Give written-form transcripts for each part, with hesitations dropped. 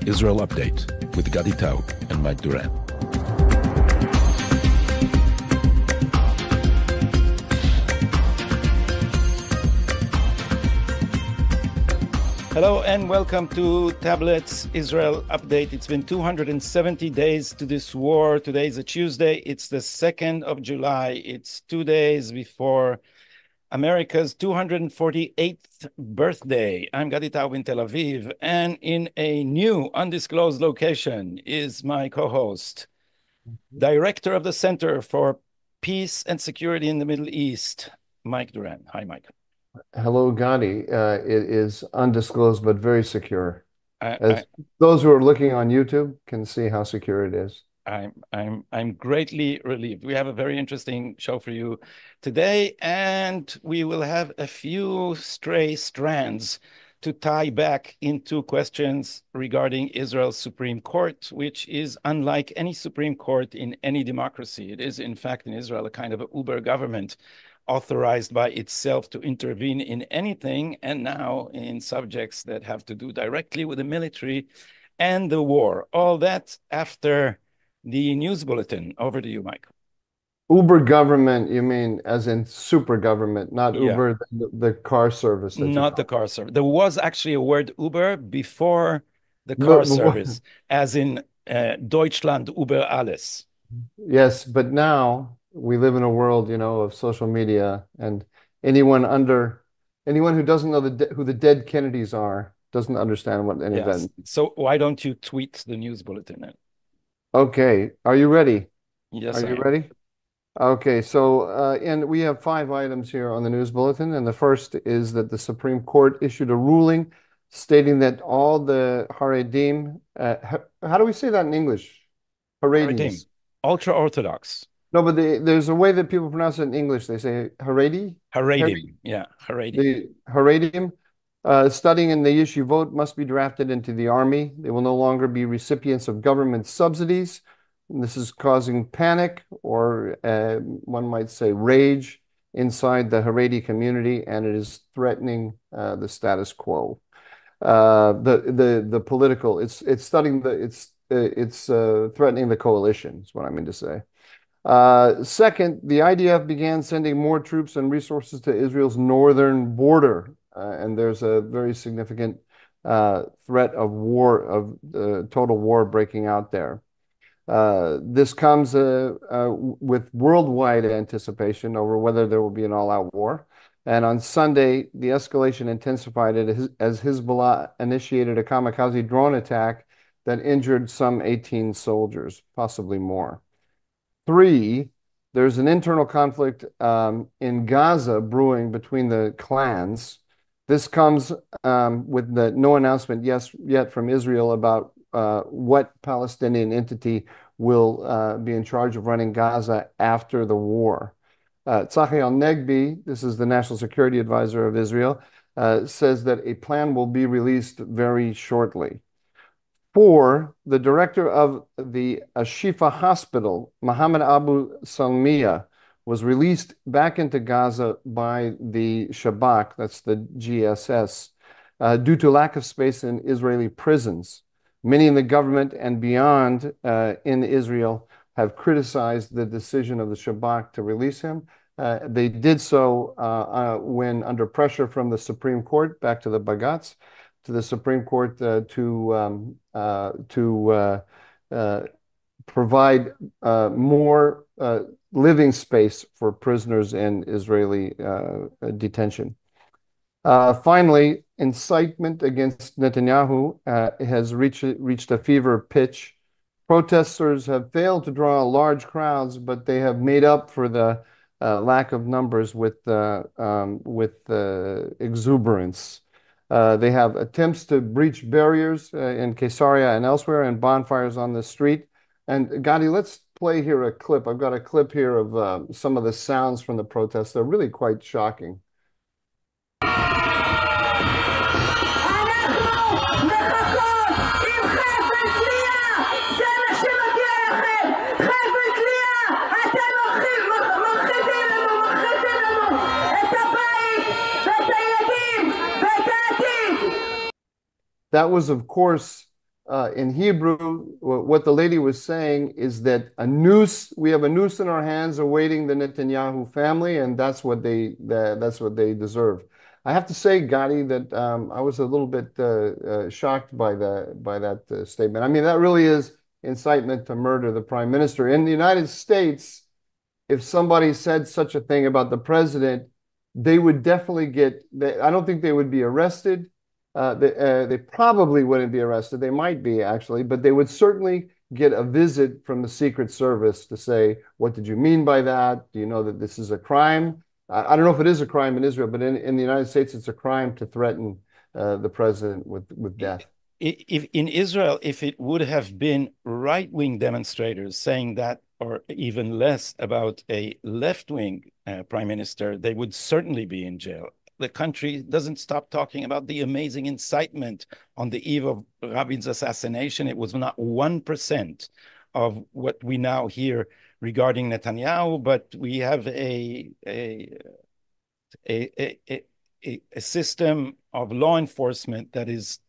Israel Update with Gadi and Mike Duran. Hello and welcome to Tablet's Israel Update. It's been 270 days to this war. Today is a Tuesday. It's the 2nd of July. It's 2 days before America's 248th birthday. I'm Gadi in Tel Aviv, and in a new undisclosed location is my co-host, Director of the Center for Peace and Security in the Middle East, Mike Duran. Hi, Mike. Hello, Ghani. It is undisclosed, but very secure. Those who are looking on YouTube can see how secure it is. I'm greatly relieved. We have a very interesting show for you today, and we will have a few stray strands to tie back into questions regarding Israel's Supreme Court, which is unlike any Supreme Court in any democracy. It is, in fact, in Israel, a kind of an uber government, authorized by itself to intervene in anything, and now in subjects that have to do directly with the military and the war. All that after the news bulletin. Over to you, Mike. Uber government, you mean as in super government, not Uber, the car service. Not the car service. There was actually a word Uber before the car service, as in Deutschland über alles. Yes, but now we live in a world, of social media, and anyone who doesn't know who the dead Kennedys are doesn't understand what any event. So why don't you tweet the news bulletin then? Okay, are you ready? Yes, Are you ready? Okay, so and we have 5 items here on the news bulletin, and the first is that the Supreme Court issued a ruling stating that all the Haredim, how do we say that in English? Haredim, ultra-Orthodox. No, but there's a way that people pronounce it in English. They say Haredi? Haredim, yeah, Haredim. The Haredim studying in the yeshivot must be drafted into the army. They will no longer be recipients of government subsidies. And this is causing panic, or one might say rage, inside the Haredi community, and it is threatening the status quo. The political, it's threatening the coalition, is what I mean to say. Second, the IDF began sending more troops and resources to Israel's northern border, and there's a very significant threat of war, of total war breaking out there. This comes with worldwide anticipation over whether there will be an all-out war. And on Sunday, the escalation intensified as Hezbollah initiated a kamikaze drone attack that injured some 18 soldiers, possibly more. 3, there's an internal conflict in Gaza brewing between the clans. This comes with no announcement yet from Israel about what Palestinian entity will be in charge of running Gaza after the war. Tzachi al-Negbi, this is the National Security Advisor of Israel, says that a plan will be released very shortly. 4, the director of the Ashifa Hospital, Mohammed Abu Salmiya, was released back into Gaza by the Shabak, that's the GSS, due to lack of space in Israeli prisons. Many in the government and beyond in Israel have criticized the decision of the Shabak to release him. They did so when under pressure from the Supreme Court, back to the Bagats, to the Supreme Court to provide more living space for prisoners in Israeli detention. Finally, incitement against Netanyahu has reached a fever pitch. Protesters have failed to draw large crowds, but they have made up for the lack of numbers with exuberance. They have attempts to breach barriers in Caesarea and elsewhere, and bonfires on the street. And Gadi, let's play here a clip. I've got a clip here of some of the sounds from the protests. They're really quite shocking. That was, of course, in Hebrew, what the lady was saying is that we have a noose in our hands awaiting the Netanyahu family, and that's what they deserve. I have to say, Gadi, that I was a little bit shocked by that statement. I mean, that really is incitement to murder the prime minister. In the United States, if somebody said such a thing about the president, they would definitely I don't think they would be arrested. They probably wouldn't be arrested. They might be, actually, but they would certainly get a visit from the Secret Service to say, what did you mean by that? Do you know that this is a crime? I don't know if it is a crime in Israel, but in the United States, it's a crime to threaten the president with death. If in Israel, if it would have been right-wing demonstrators saying that, or even less about a left-wing prime minister, they would certainly be in jail. The country doesn't stop talking about the amazing incitement on the eve of Rabin's assassination. It was not 1% of what we now hear regarding Netanyahu, but we have a system of law enforcement that is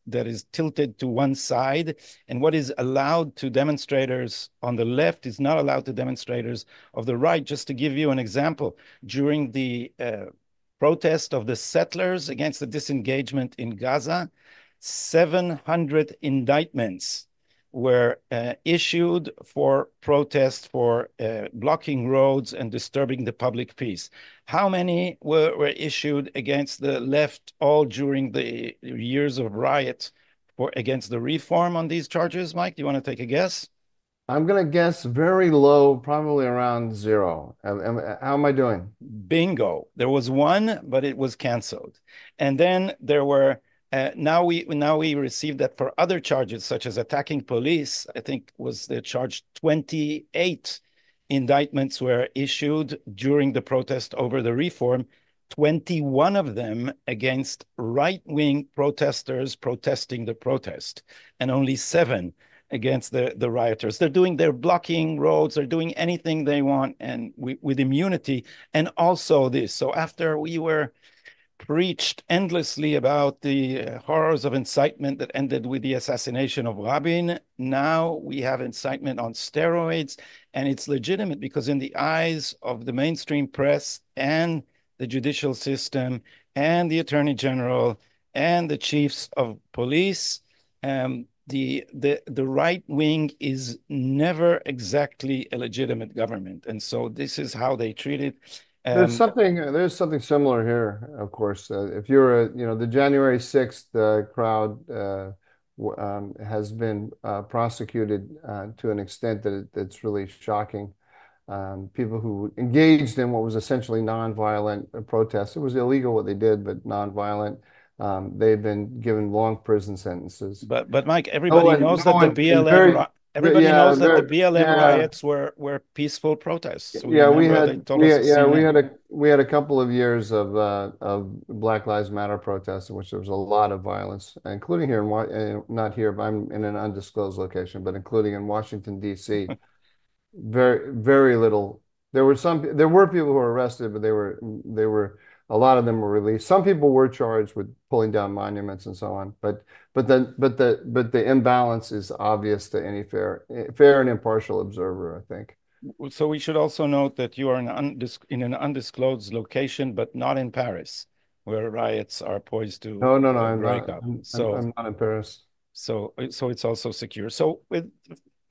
tilted to one side, and what is allowed to demonstrators on the left is not allowed to demonstrators of the right. Just to give you an example, during the protest of the settlers against the disengagement in Gaza, 700 indictments were issued for protest, for blocking roads and disturbing the public peace. How many were issued against the left all during the years of riot against the reform on these charges? Mike, do you want to take a guess? I'm going to guess very low, probably around 0. How am I doing? Bingo. There was one, but it was canceled. And then there were, now we received that for other charges, such as attacking police, I think was the charge, 28 indictments were issued during the protest over the reform, 21 of them against right-wing protesters protesting the protest, and only 7 against the rioters. They're blocking roads, they're doing anything they want, and with immunity. And also this, so after we were preached endlessly about the horrors of incitement that ended with the assassination of Rabin, now we have incitement on steroids, and it's legitimate because in the eyes of the mainstream press and the judicial system and the attorney general and the chiefs of police, the right wing is never exactly a legitimate government, and so this is how they treat it. There's something similar here, of course. If you're the January 6th crowd has been prosecuted to an extent that it's really shocking. People who engaged in what was essentially nonviolent protests. It was illegal what they did, but nonviolent. They've been given long prison sentences. But Mike, everybody knows that the BLM riots were peaceful protests. So we had a couple of years of Black Lives Matter protests in which there was a lot of violence, including here not here, but I'm in an undisclosed location, but including in Washington D.C. Very, very little. There were people who were arrested, but a lot of them were released. Some people were charged with pulling down monuments and so on. But the imbalance is obvious to any fair and impartial observer, I think. So we should also note that you are in an undisclosed location, but not in Paris, where riots are poised to break up. I'm not in Paris. So it's also secure. So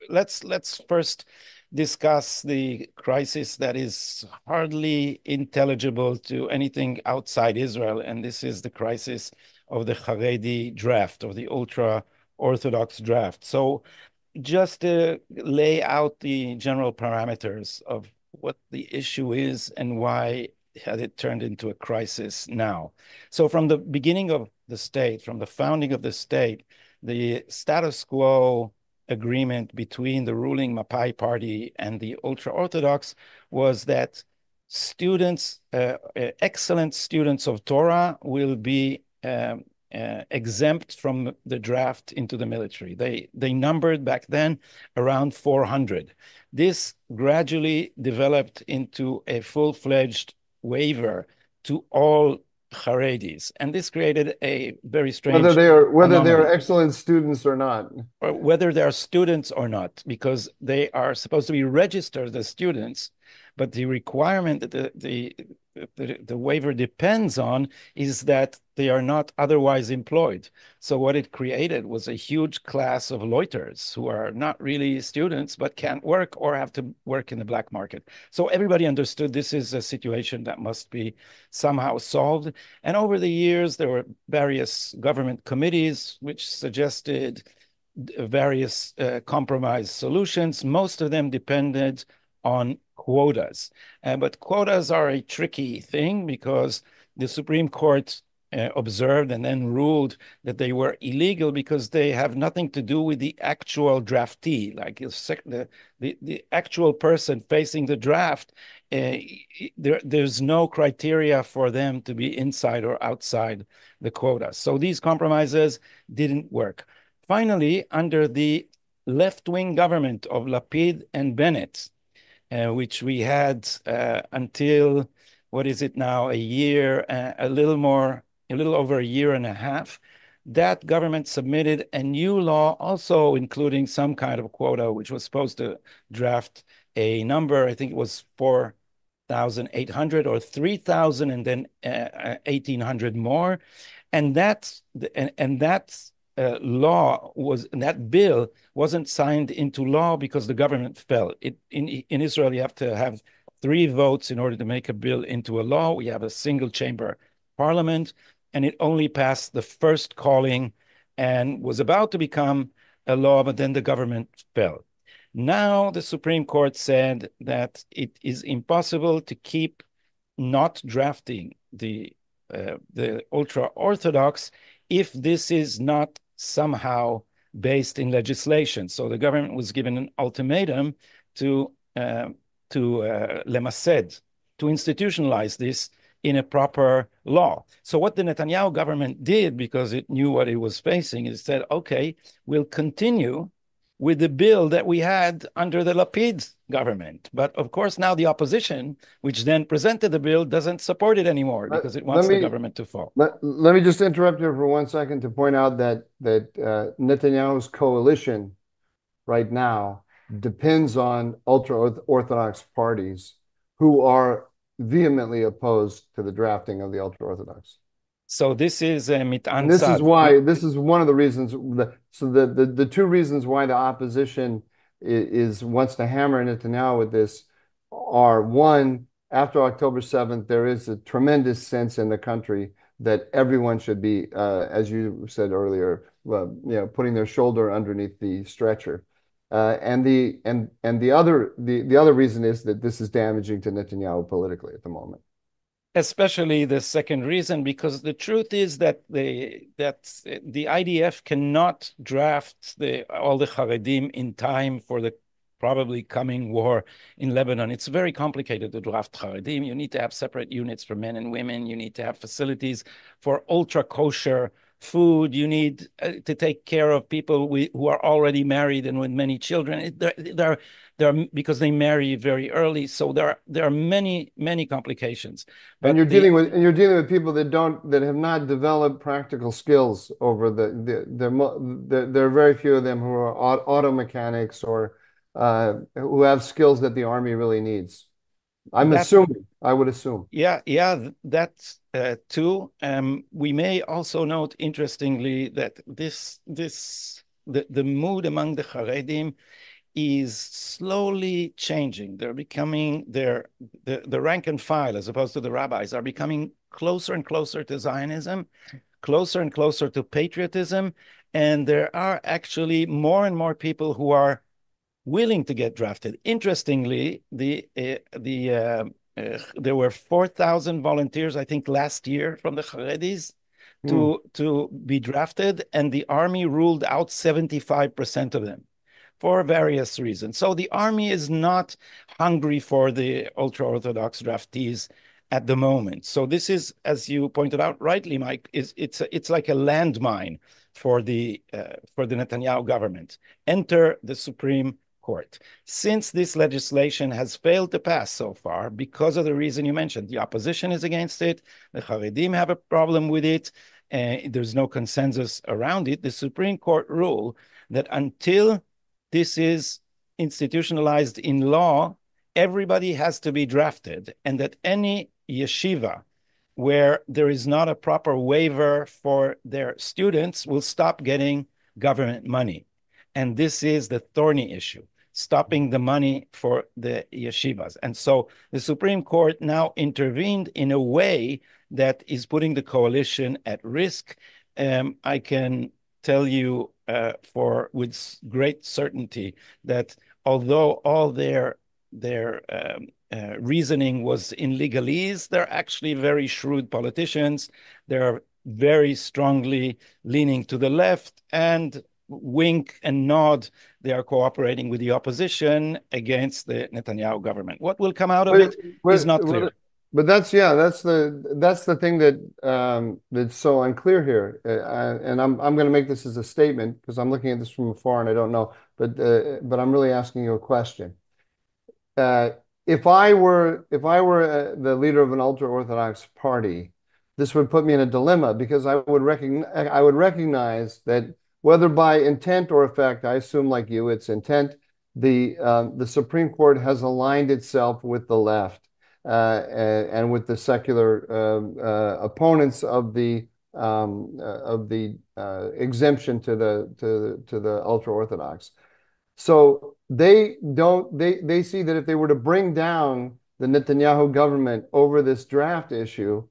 let's first discuss the crisis that is hardly intelligible to anything outside Israel, and this is the crisis of the Haredi draft, of the ultra-Orthodox draft. So just to lay out the general parameters of what the issue is and why had it turned into a crisis now. So from the beginning of the state, from the founding of the state, the status quo agreement between the ruling Mapai party and the ultra-Orthodox was that students, excellent students of Torah, will be exempt from the draft into the military. They numbered back then around 400. This gradually developed into a full-fledged waiver to all Haredis. And this created a very Whether strange they are anomaly. excellent students or not. Or whether they are students or not, because they are supposed to be registered as students, but the requirement that the waiver depends on is that they are not otherwise employed. So what it created was a huge class of loiterers who are not really students, but can't work or have to work in the black market. So everybody understood this is a situation that must be somehow solved. And over the years, there were various government committees which suggested various compromise solutions. Most of them depended on quotas. But quotas are a tricky thing because the Supreme Court observed and then ruled that they were illegal because they have nothing to do with the actual draftee, like the actual person facing the draft. There's no criteria for them to be inside or outside the quota. So these compromises didn't work. Finally, under the left-wing government of Lapid and Bennett, which we had until, what is it now, a little over a year and a half, that government submitted a new law, also including some kind of quota, which was supposed to draft a number, I think it was 4,800 or 3,000, and then 1,800 more. And that that bill wasn't signed into law because the government fell. In Israel, you have to have 3 votes in order to make a bill into a law. We have a single chamber parliament, and it only passed the first calling and was about to become a law, but then the government fell. Now the Supreme Court said that it is impossible to keep not drafting the ultra-Orthodox if this is not somehow based in legislation. So the government was given an ultimatum to lemased, to institutionalize this in a proper law. So what the Netanyahu government did, because it knew what it was facing, is said, okay, we'll continue with the bill that we had under the Lapid government. But of course, now the opposition, which then presented the bill, doesn't support it anymore because it wants the government to fall. Let me just interrupt you for 1 second to point out that Netanyahu's coalition right now depends on ultra-Orthodox parties who are vehemently opposed to the drafting of the ultra-Orthodox. So this is a and this is why this is one of the reasons. The 2 reasons why the opposition wants to hammer Netanyahu with this are: 1, after October 7th, there is a tremendous sense in the country that everyone should be, as you said earlier, putting their shoulder underneath the stretcher. And the other reason is that this is damaging to Netanyahu politically at the moment. Especially the second reason, because the truth is that the IDF cannot draft all the Haredim in time for the probably coming war in Lebanon. It's very complicated to draft Haredim. You need to have separate units for men and women. You need to have facilities for ultra kosher food. You need to take care of people who are already married and with many children. There are because they marry very early. So there are many complications. But and you're dealing with people that have not developed practical skills over there are very few of them who are auto mechanics or who have skills that the army really needs. I would assume. Yeah, that's too. We may also note, interestingly, that the mood among the Haredim is slowly changing. They're becoming the rank and file, as opposed to the rabbis, are becoming closer and closer to Zionism, closer and closer to patriotism, and there are actually more and more people who are willing to get drafted. Interestingly, there were 4,000 volunteers, I think, last year from the Haredis to be drafted, and the army ruled out 75% of them for various reasons. So the army is not hungry for the ultra-Orthodox draftees at the moment. So this is, as you pointed out rightly, Mike, it's like a landmine for the Netanyahu government. Enter the Supreme Court. Since this legislation has failed to pass so far, because of the reason you mentioned, the opposition is against it, the Haredim have a problem with it, there's no consensus around it, the Supreme Court ruled that until this is institutionalized in law, everybody has to be drafted, and that any yeshiva where there is not a proper waiver for their students will stop getting government money. And this is the thorny issue, stopping the money for the yeshivas. And so the Supreme Court now intervened in a way that is putting the coalition at risk. I can tell you with great certainty that although all their reasoning was in legalese, they're actually very shrewd politicians. They're very strongly leaning to the left, and wink and nod, they are cooperating with the opposition against the Netanyahu government. What will come out of it is not clear. But that's the thing that that's so unclear here. And I'm going to make this as a statement because I'm looking at this from afar and I don't know. But I'm really asking you a question. If I were the leader of an ultra-Orthodox party, this would put me in a dilemma because I would recognize that whether by intent or effect, I assume like you, it's intent. The Supreme Court has aligned itself with the left and with the secular opponents of the exemption to the ultra-Orthodox. So they see that if they were to bring down the Netanyahu government over this draft issue,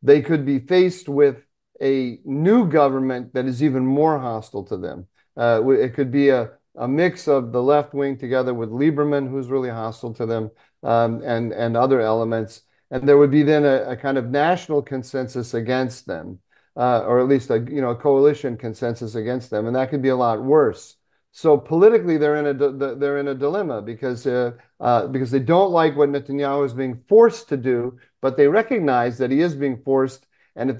they could be faced with a new government that is even more hostile to them. It could be a mix of the left wing together with Lieberman, who's really hostile to them, and other elements. And there would be then a kind of national consensus against them, or at least a coalition consensus against them, and that could be a lot worse. So politically, they're in a dilemma because they don't like what Netanyahu is being forced to do, but they recognize that he is being forced. And if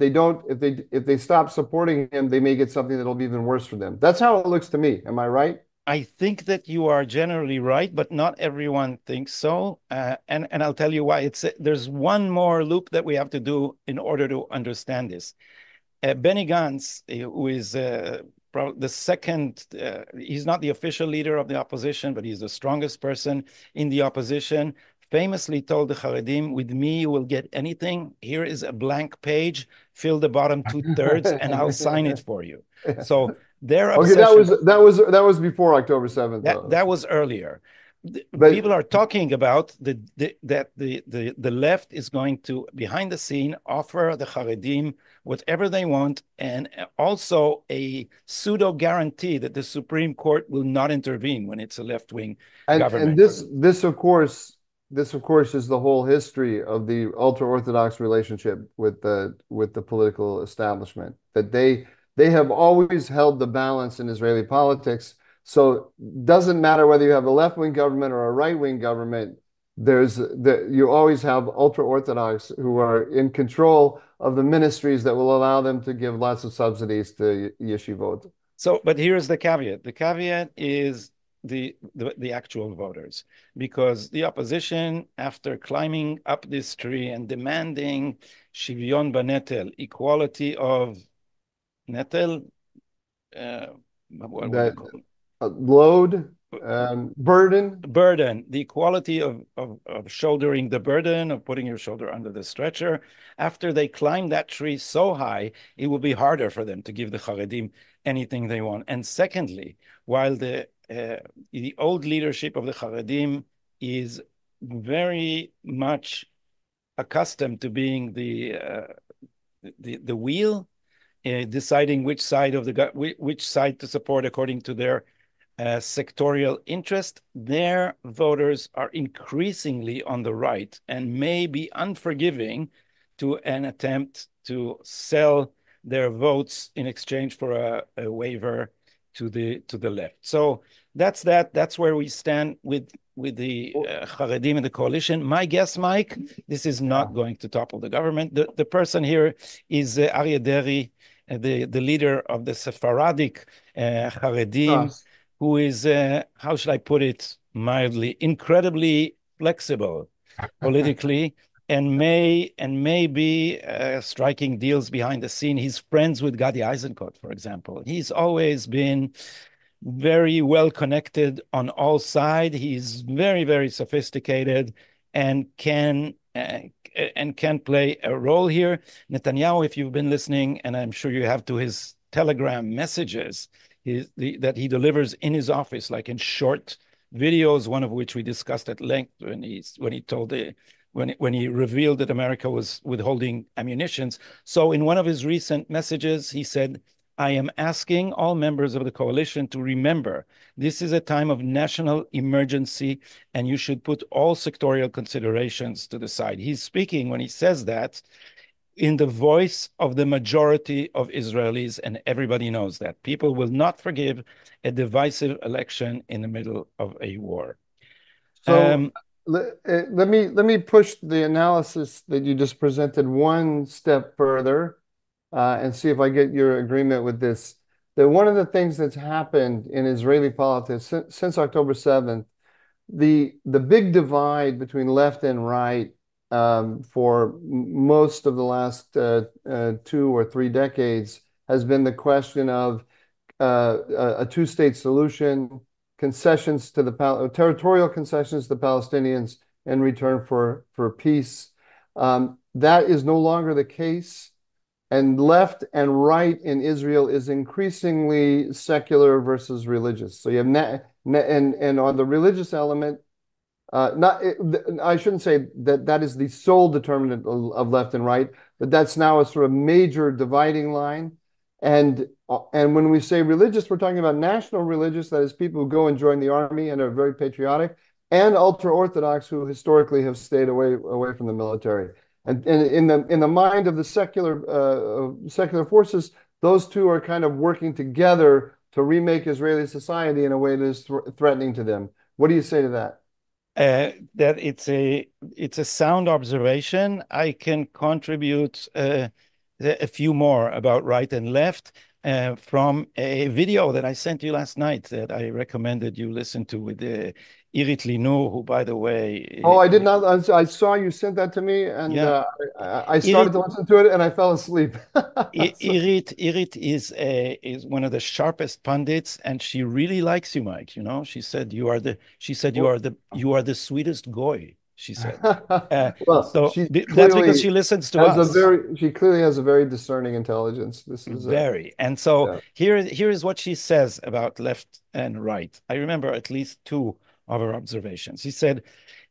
they stop supporting him, they may get something that'll be even worse for them. That's how it looks to me. Am I right? I think that you are generally right, but not everyone thinks so. And I'll tell you why. There's one more loop that we have to do in order to understand this. Benny Gantz, who is the second, he's not the official leader of the opposition, but he's the strongest person in the opposition, famously told the Haredim, with me, you will get anything. Here is a blank page, fill the bottom 2/3, and I'll sign it for you. So their obsession... Okay, that was before October 7th. That was earlier. But people are talking about that the left is going to, behind the scene, offer the Haredim whatever they want, and also a pseudo guarantee that the Supreme Court will not intervene when it's a left-wing government. And this of course is the whole history of the ultra-Orthodox relationship with the political establishment, that they have always held the balance in Israeli politics. So it doesn't matter whether you have a left-wing government or a right-wing government, you always have ultra-Orthodox who are in control of the ministries that will allow them to give lots of subsidies to yeshivot. So, but here's the caveat. The caveat is the actual voters, because the opposition, after climbing up this tree and demanding shivyon banetel, equality of netel, what would you call it? Load, burden, the equality of shouldering the burden, of putting your shoulder under the stretcher. After they climb that tree so high, it will be harder for them to give the Haredim anything they want. And secondly, while the old leadership of the Haredim is very much accustomed to being the wheel, deciding which side to support according to their sectorial interest, their voters are increasingly on the right and may be unforgiving to an attempt to sell their votes in exchange for a waiver to the left. So that's where we stand with the Haredim and the coalition. My guess, Mike, this is not going to topple the government. The person here is Aryeh Deri, the leader of the Sephardic Haredim, who is, how should I put it, mildly, incredibly flexible politically, and may be striking deals behind the scene. He's friends with Gadi Eisenkot, for example. He's always been very well connected on all sides. He's very, very sophisticated and can play a role here. Netanyahu, if you've been listening, and I'm sure you have, to his Telegram messages that he delivers in his office, like in short videos, one of which we discussed at length when he revealed that America was withholding ammunitions. So in one of his recent messages, he said, I am asking all members of the coalition to remember this is a time of national emergency and you should put all sectorial considerations to the side. He's speaking, when he says that, in the voice of the majority of Israelis, and everybody knows that. People will not forgive a divisive election in the middle of a war. So let me push the analysis that you just presented one step further and see if I get your agreement with this. That one of the things that's happened in Israeli politics since October 7th, the big divide between left and right for most of the last 2 or 3 decades has been the question of a two-state solution, concessions to the territorial concessions to the Palestinians in return for peace. That is no longer the case. And left and right in Israel is increasingly secular versus religious. So you have and on the religious element, I shouldn't say that is the sole determinant of left and right, but that's now a sort of major dividing line. And when we say religious, we're talking about national religious, that is people who go and join the army and are very patriotic, and ultra-Orthodox who historically have stayed away from the military. And in the mind of the secular forces, those two are kind of working together to remake Israeli society in a way that is threatening to them. What do you say to that? That it's a sound observation. I can contribute a few more about right and left from a video that I sent you last night that I recommended you listen to with Yrit Leinor, who, by the way... Oh, I did not. I saw you sent that to me, and yeah. I started to listen to it, and I fell asleep. Yrit is one of the sharpest pundits, and she really likes you, Mike. You know, she said you are the sweetest goy. She said. Well, so that's because she listens to us. She clearly has a very discerning intelligence. This is very. And so here is what she says about left and right. I remember at least 2 of her observations. She said,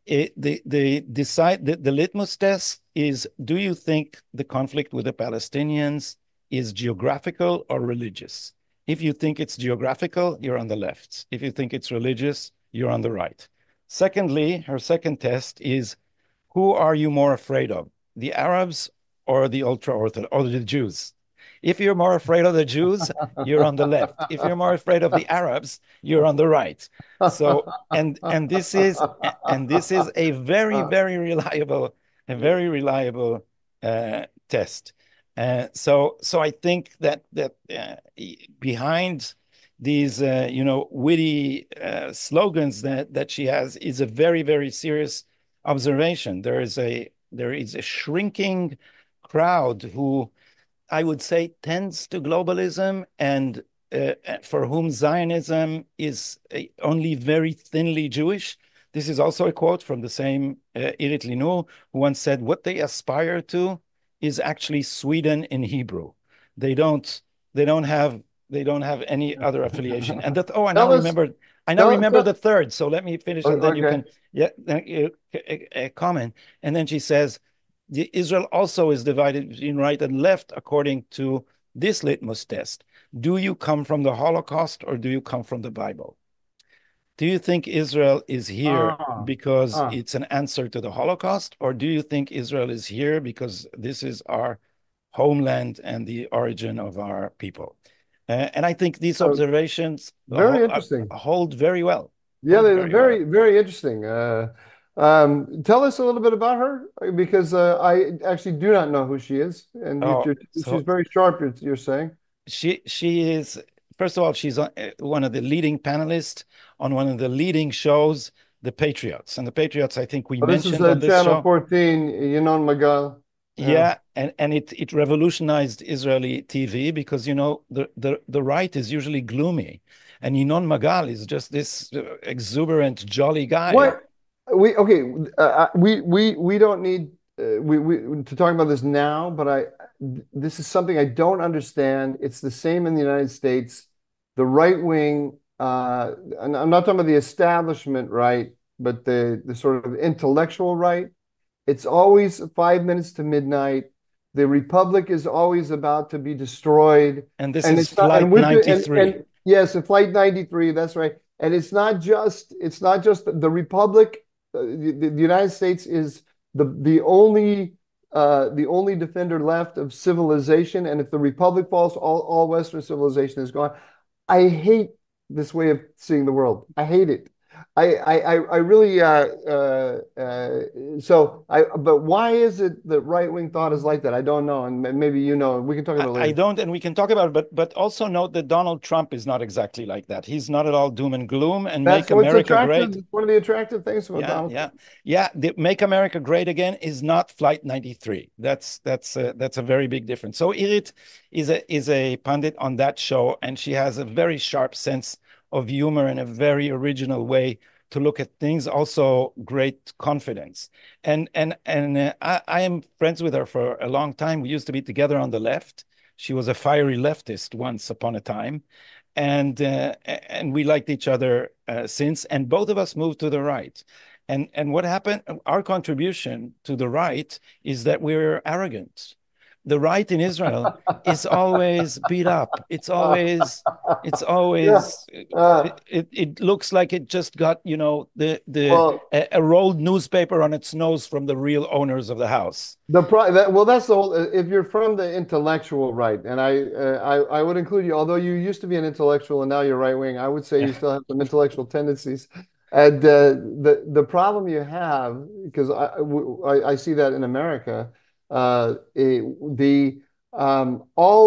the litmus test is, do you think the conflict with the Palestinians is geographical or religious? If you think it's geographical, you're on the left. If you think it's religious, you're on the right. Secondly, her second test is, who are you more afraid of, the Arabs or the ultra-Orthodox, or the Jews? If you're more afraid of the Jews, you're on the left. If you're more afraid of the Arabs, you're on the right. So, and this is a very, very reliable, test. So I think that behind these witty slogans that she has is a very, very serious observation. There is a shrinking crowd who, I would say, tends to globalism, and for whom Zionism is only very thinly Jewish. This is also a quote from the same Yrit Leinor, who once said, what they aspire to is actually Sweden in Hebrew. They don't have any other affiliation. And that, I now remember the third. So let me finish, and then you can comment. And then she says, Israel also is divided between right and left according to this litmus test. Do you come from the Holocaust or do you come from the Bible? Do you think Israel is here because it's an answer to the Holocaust, or do you think Israel is here because this is our homeland and the origin of our people? And I think these observations hold very well. Yeah, they're very, very interesting. Tell us a little bit about her, because I actually do not know who she is, and she's very sharp. You're saying she is. first of all, she's one of the leading panelists on one of the leading shows, The Patriots. And The Patriots, I think we mentioned on this Channel show. 14, Yinon Magal. Yeah, and it revolutionized Israeli TV because, you know, the right is usually gloomy. And Yinon Magal is just this exuberant, jolly guy. What? We don't need we to talk about this now, but this is something I don't understand. It's the same in the United States. The right wing, and I'm not talking about the establishment right, but the sort of intellectual right. It's always 5 minutes to midnight. The republic is always about to be destroyed. And this is Flight 93. Yes, in Flight 93, that's right. And it's not just the republic. The United States is the only defender left of civilization. And if the republic falls, all Western civilization is gone. I hate this way of seeing the world. I hate it. I really but why is it that right-wing thought is like that? I don't know, and maybe you know. We can talk about it later. I don't, and we can talk about it, but also note that Donald Trump is not exactly like that. He's not at all doom and gloom, and That's Make America Great. It's one of the attractive things about Donald Trump. The Make America Great Again is not Flight 93. That's a very big difference. So Irit is a pundit on that show, and she has a very sharp sense of humor and a very original way to look at things, also great confidence. And I am friends with her for a long time. We used to be together on the left. She was a fiery leftist once upon a time. And we liked each other since, and both of us moved to the right. And what happened, our contribution to the right is that we're arrogant. The right in Israel is always beat up. It looks like it just got, you know, a rolled newspaper on its nose from the real owners of the house. That's the whole. If you're from the intellectual right, and I would include you, although you used to be an intellectual and now you're right wing, I would say you still have some intellectual tendencies. And the problem you have, because I see that in America. All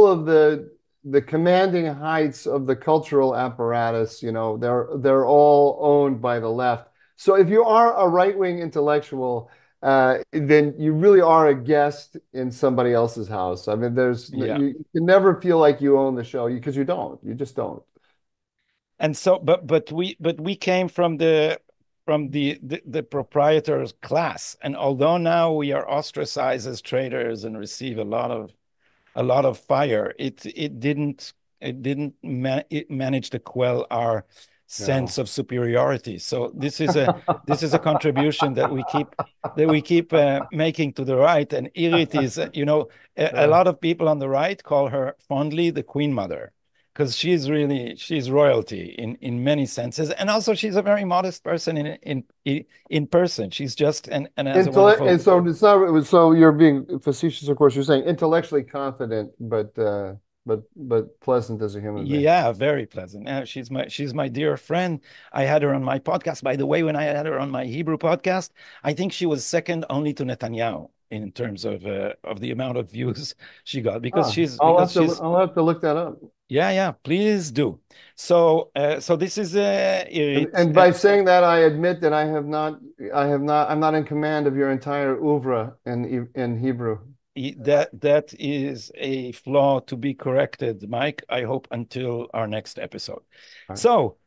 of the commanding heights of the cultural apparatus, you know, they're all owned by the left. So if you are a right-wing intellectual, then you really are a guest in somebody else's house. I mean, you can never feel like you own the show because you don't. You just don't. And so, but we came from the proprietor's class, and although now we are ostracized as traitors and receive a lot of fire, it didn't manage to quell our sense of superiority. So this is a contribution that we keep making to the right. And Irit is, you know, a lot of people on the right call her fondly the Queen Mother, because she's royalty in many senses, and also she's a very modest person in person. She's just and has a wonderful. And so it's not. So you're being facetious, of course. You're saying intellectually confident, but pleasant as a human being. Yeah, very pleasant. She's my dear friend. I had her on my podcast. By the way, when I had her on my Hebrew podcast, I think she was second only to Netanyahu in terms of the amount of views she got, because I'll have to look that up. Yeah, please do. So this is and by saying that, I admit that I'm not in command of your entire oeuvre in Hebrew. That is a flaw to be corrected, Mike. I hope until our next episode. Right. So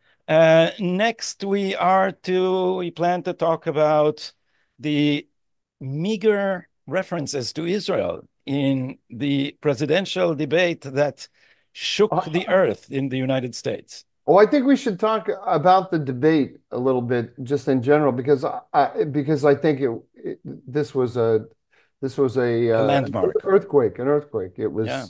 next we plan to talk about the meager references to Israel in the presidential debate that shook the earth in the United States. Oh, I think we should talk about the debate a little bit, just in general, because I think this was a landmark, an earthquake. It was. Yeah.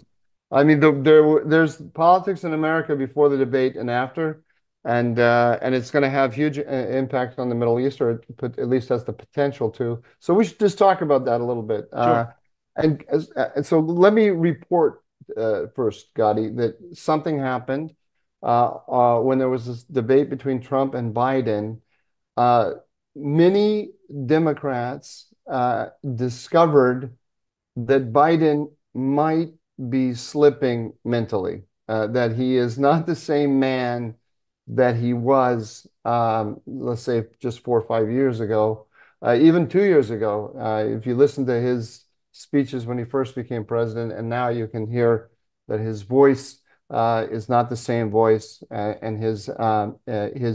I mean, there's politics in America before the debate and after, and it's going to have huge impact on the Middle East, or at least has the potential to. So we should just talk about that a little bit. Sure. And so let me report. First, Gadi, that something happened when there was this debate between Trump and Biden. Many Democrats discovered that Biden might be slipping mentally. that he is not the same man that he was, let's say, just 4 or 5 years ago, even 2 years ago. If you listen to his speeches when he first became president, and now you can hear that his voice is not the same voice, and his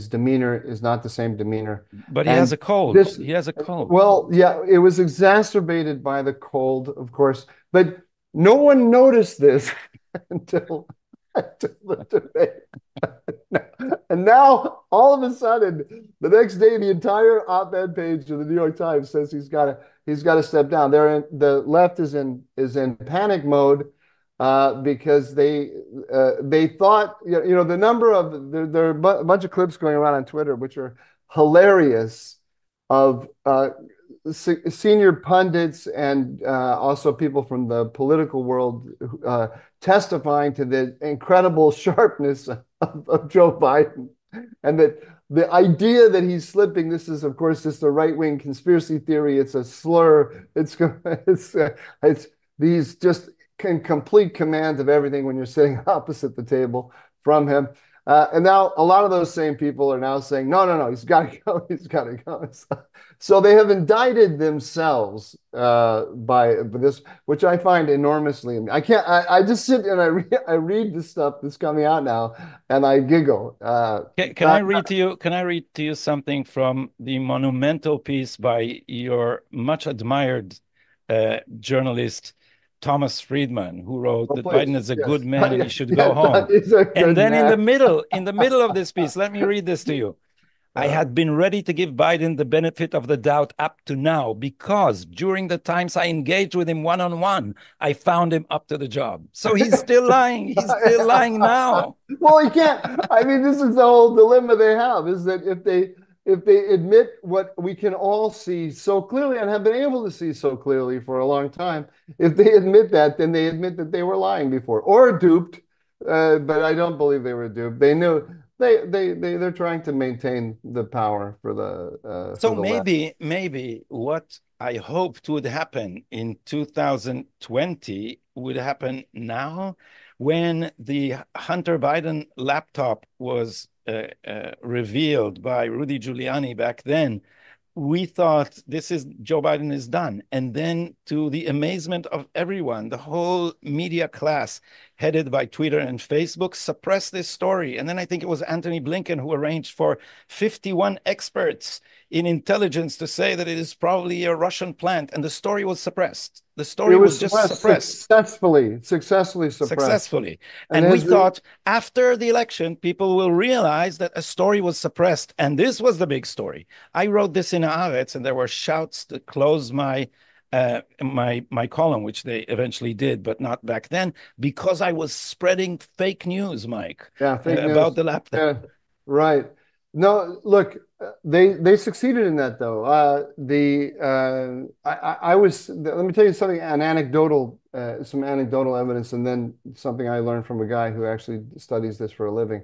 demeanor is not the same demeanor. But he And has a cold. He has a cold. well, yeah, it was exacerbated by the cold, of course, but no one noticed this until the debate. And now, all of a sudden, the next day, the entire op-ed page of the New York Times says he's got to step down. The left is in panic mode because they thought, the number of there are a bunch of clips going around on Twitter which are hilarious of senior pundits and also people from the political world testifying to the incredible sharpness of Joe Biden, and that the idea that he's slipping, this is of course just a right-wing conspiracy theory. It's a slur. It's he's just in complete command of everything when you're sitting opposite the table from him. And now a lot of those same people are now saying, no, he's got to go. He's got to go. So they have indicted themselves by this, which I find enormously. I just sit and I read the stuff that's coming out now, and I giggle. Can I read to you? Can I read to you something from the monumental piece by your much admired journalist Thomas Friedman, who wrote that Biden is a good man and he should go home. And then in the middle of this piece, let me read this to you. I had been ready to give Biden the benefit of the doubt up to now because during the times I engaged with him one-on-one, I found him up to the job. So he's still lying. He's still lying now. Well, he can't. I mean, this is the whole dilemma they have, is that if they admit what we can all see so clearly and have been able to see so clearly for a long time, if they admit that, then they admit that they were lying before or duped. But I don't believe they were duped. They knew they're trying to maintain the power for the. So for the maybe what I hoped would happen in 2020 would happen now, when the Hunter Biden laptop was revealed by Rudy Giuliani back then. We thought Joe Biden is done. And then, to the amazement of everyone, the whole media class headed by Twitter and Facebook suppressed this story. And then I think it was Antony Blinken who arranged for 51 experts in intelligence to say that it is probably a Russian plant, and the story was suppressed. The story was just suppressed. Successfully suppressed. Successfully. And we thought after the election, people will realize that a story was suppressed. And this was the big story. I wrote this in Haaretz, and there were shouts to close my column, which they eventually did, but not back then, because I was spreading fake news, Mike, fake news about the laptop. Yeah, right. No, look, they succeeded in that though. I was, let me tell you something, some anecdotal evidence, and then something I learned from a guy who actually studies this for a living.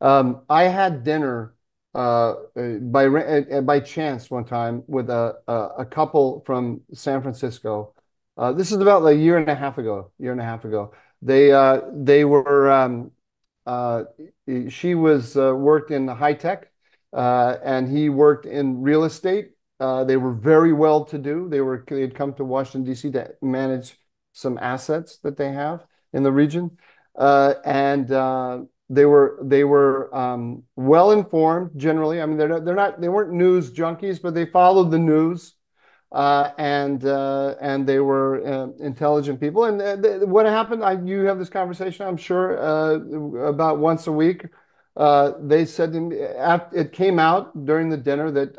I had dinner by chance one time with a couple from San Francisco. This is about a year and a half ago. They were she was worked in high tech, and he worked in real estate. They were very well to do. They had come to Washington, D.C. to manage some assets that they have in the region, and they were well informed generally. I mean, they weren't news junkies, but they followed the news. And they were intelligent people. And what happened? You have this conversation, I'm sure, about once a week. They said to me, it came out during the dinner that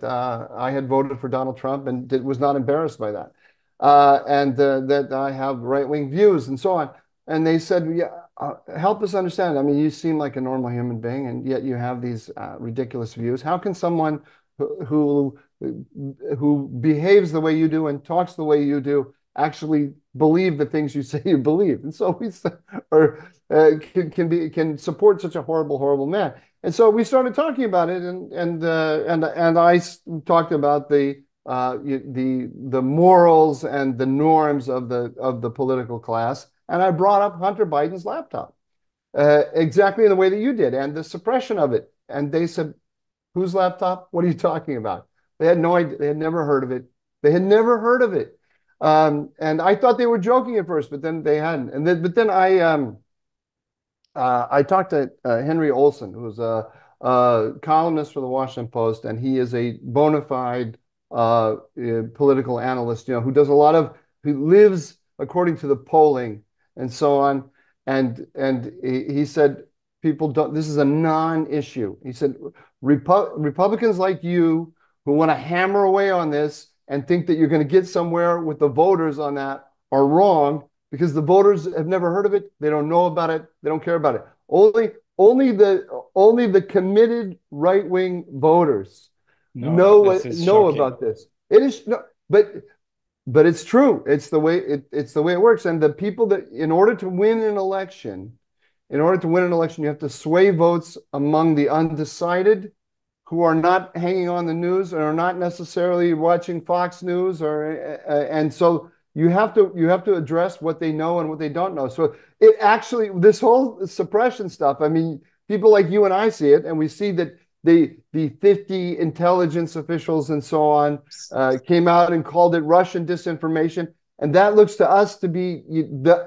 I had voted for Donald Trump and was not embarrassed by that, and that I have right-wing views and so on. And they said, yeah, help us understand. I mean, you seem like a normal human being, and yet you have these ridiculous views. How can someone who behaves the way you do and talks the way you do actually believe the things you say you believe? And so we can support such a horrible man. And so we started talking about it, and I talked about the morals and the norms of the political class, and I brought up Hunter Biden's laptop. exactly in the way that you did, and the suppression of it. And they said, whose laptop? What are you talking about? They had no idea. They had never heard of it. They had never heard of it. And I thought they were joking at first, but then they hadn't. But then I talked to Henry Olsen, who's a columnist for the Washington Post, and he is a bona fide political analyst, who does a lot of, who lives according to the polling and so on. And he said, people don't, this is a non-issue. He said, Republicans like you who want to hammer away on this and think that you're going to get somewhere with the voters on that are wrong, because the voters have never heard of it. They don't know about it. They don't care about it. Only the committed right-wing voters know about this. It is no, but it's true. It's the way it works. And the people that, in order to win an election, you have to sway votes among the undecided, who are not hanging on the news and are not necessarily watching Fox News, and so you have to address what they know and what they don't know. So it actually, this whole suppression stuff, I mean, people like you and I see it, and we see that the 50 intelligence officials and so on came out and called it Russian disinformation. And that looks to us to be,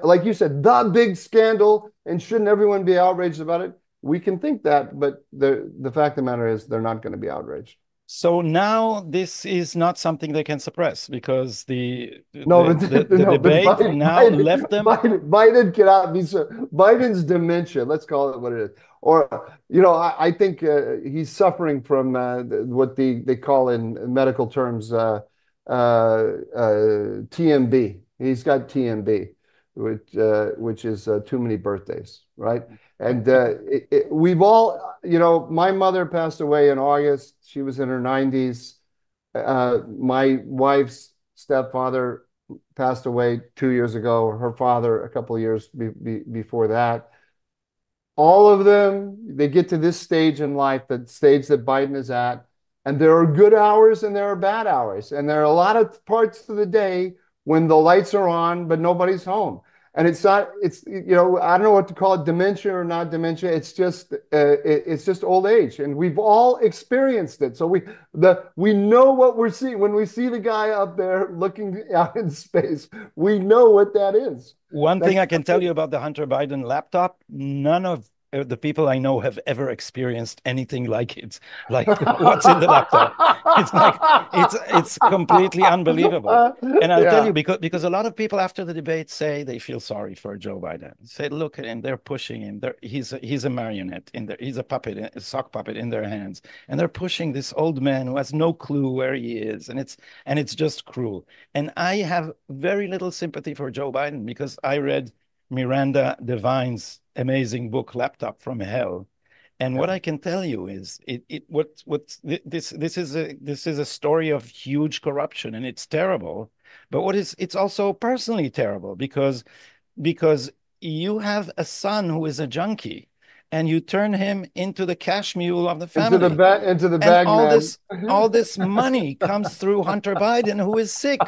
like you said, the big scandal, and shouldn't everyone be outraged about it? We can think that, but the fact of the matter is they're not going to be outraged. So now this is not something they can suppress, because the debate Biden, now left them. Biden cannot be so. Biden's dementia, let's call it what it is. Or, I think he's suffering from what they call in medical terms TMB. He's got TMB, which is too many birthdays, right? And we've all, my mother passed away in August. She was in her 90s. My wife's stepfather passed away 2 years ago. Her father a couple of years before that. All of them, they get to this stage in life, the stage that Biden is at, and there are good hours and there are bad hours. And there are a lot of parts of the day when the lights are on, but nobody's home. And it's not, I don't know what to call it, dementia or not dementia. It's just old age, and we've all experienced it. So we know what we're seeing when we see the guy up there looking out in space. We know what that is. One thing I can tell you about the Hunter Biden laptop: none of the people I know have ever experienced anything like it, like what's in the laptop. It's like it's completely unbelievable. And I'll tell you, because a lot of people after the debate say they feel sorry for Joe Biden. Say, look at him, they're pushing him. He's a marionette he's a puppet, a sock puppet in their hands, and they're pushing this old man who has no clue where he is, and it's just cruel. And I have very little sympathy for Joe Biden, because I read Miranda Devine's amazing book, Laptop from Hell. And what I can tell you is this is a story of huge corruption, and it's terrible. But it's also personally terrible, because you have a son who is a junkie, and you turn him into the cash mule of the family. Into the bag man. All this money comes through Hunter Biden, who is sick.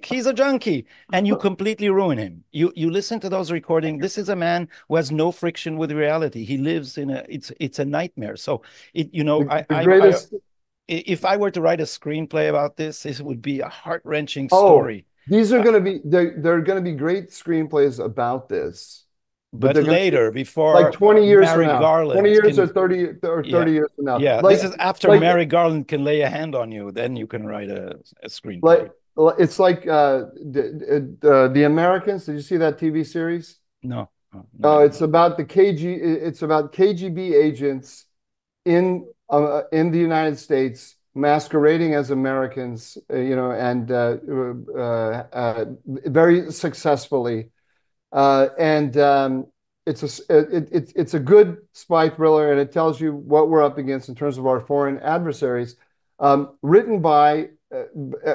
He's a junkie, and you completely ruin him. You listen to those recordings. This is a man who has no friction with reality. He lives in it's a nightmare. So if I were to write a screenplay about this would be a heart-wrenching story. These are going to be there are going to be great screenplays about this. But later, before like 20 years Mary from now, Garland 20 years or 30 years from now. Yeah, this is after Mary Garland can lay a hand on you, then you can write a screenplay. It's like The Americans. Did you see that TV series? No. It's about KGB agents in the United States masquerading as Americans, and very successfully. It's a good spy thriller, and it tells you what we're up against in terms of our foreign adversaries. Written by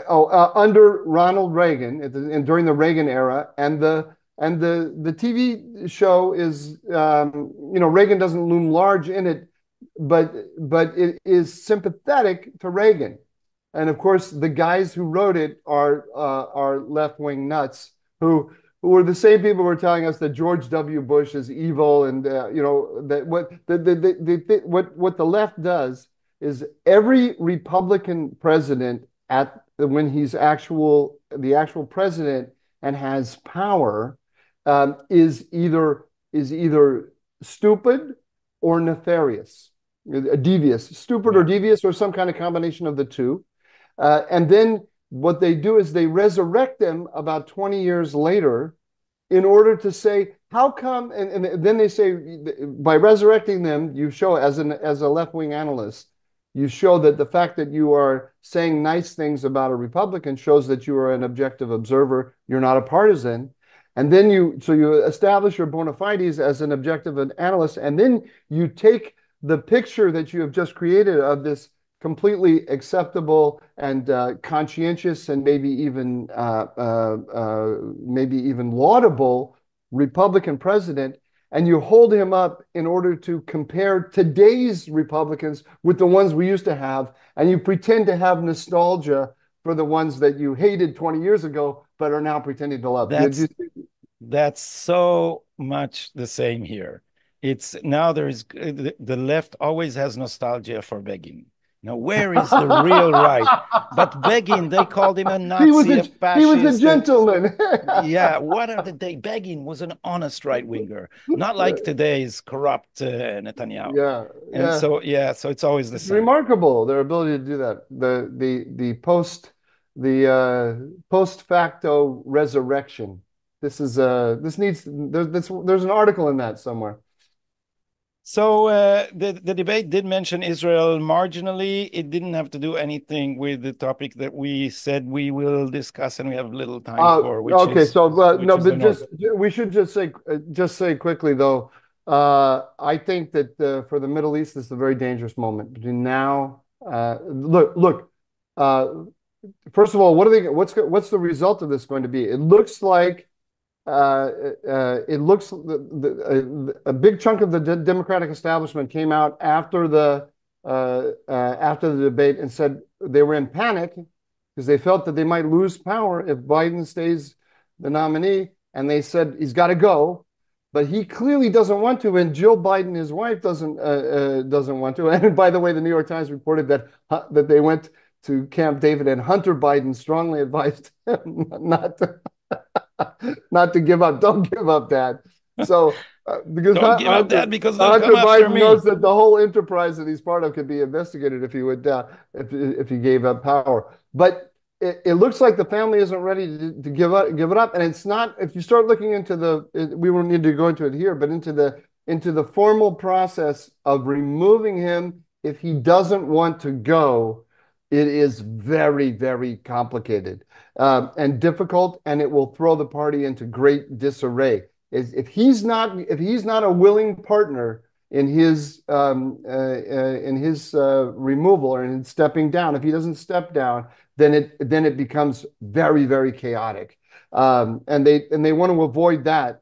under Ronald Reagan and during the Reagan era, and the TV show is Reagan doesn't loom large in it, but it is sympathetic to Reagan, and of course the guys who wrote it are left-wing nuts who who are the same people who are telling us that George W. Bush is evil, and that what the left does is every Republican president when he's the actual president and has power is either stupid or nefarious, devious, stupid or devious, or some kind of combination of the two. And then what they do is they resurrect them about 20 years later in order to say, how come, and then they say, by resurrecting them, you show, as a left-wing analyst, you show that the fact that you are saying nice things about a Republican shows that you are an objective observer, you're not a partisan. And then you establish your bona fides as an objective analyst, and then you take the picture that you have just created of this completely acceptable and conscientious and maybe even laudable Republican president, and you hold him up in order to compare today's Republicans with the ones we used to have, and you pretend to have nostalgia for the ones that you hated 20 years ago but are now pretending to love. That's so much the same here. It's now the left always has nostalgia for Begin. Now, where is the real right? But Begin, they called him a Nazi, a fascist. He was a gentleman. Yeah, what are the day? Begin was an honest right-winger, not like today's corrupt Netanyahu. Yeah, and so it's always the same. Remarkable, their ability to do that. The post facto resurrection. There's an article in that somewhere. So the debate did mention Israel marginally. It didn't have to do anything with the topic that we said we will discuss, and we have little time for. We should just say quickly though. I think that for the Middle East, this is a very dangerous moment between now. Look. First of all, what's the result of this going to be? It looks like. A big chunk of the Democratic establishment came out after the debate and said they were in panic because they felt that they might lose power if Biden stays the nominee, and they said he's got to go, but he clearly doesn't want to, and Jill Biden, his wife, doesn't want to. And by the way, the New York Times reported that they went to Camp David, and Hunter Biden strongly advised him not to give up. Don't give up, Dad. So because Hunter Biden knows that the whole enterprise that he's part of could be investigated if he gave up power. But it looks like the family isn't ready to give it up, and it's not. If you start looking into we won't need to go into it here, but into the formal process of removing him if he doesn't want to go. It is very, very complicated and difficult, and it will throw the party into great disarray. If he's not a willing partner in his removal or in stepping down, if he doesn't step down, then it becomes very, very chaotic, and they want to avoid that.